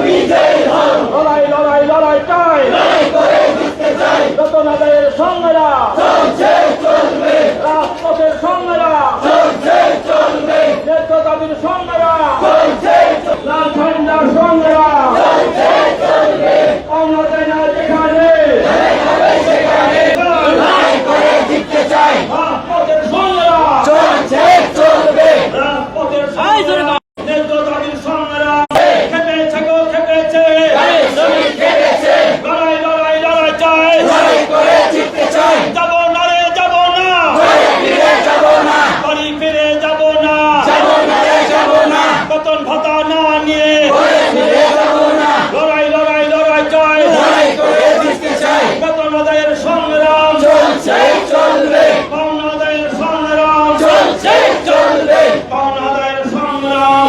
লড়াই লড়াই লড়াই চাই বেতন আদায়ের সংগ্রাম রাজপথের সংগ্রাম ন্যায্য দাবির সংগ্রাম লাল ঝান্ডার সংগ্রাম পাওনা যায় না যেখানে রাজপথের সংগ্রাম রাজপথের সংগ্রাম ন্যায্য দাবির সংগ্রাম খেপেছে গো খেপেছে লড়াই লড়াই লড়াই চাই যাবো না রে যাবো না বাড়ি ফিরে যাবো না বেতন ভাতা না নিয়ে লড়াই লড়াই লড়াই চাই বেতন আদায়ের সংগ্রাম পাওনা আদায়ের সংগ্রাম পাওনা আদায়ের সংগ্রাম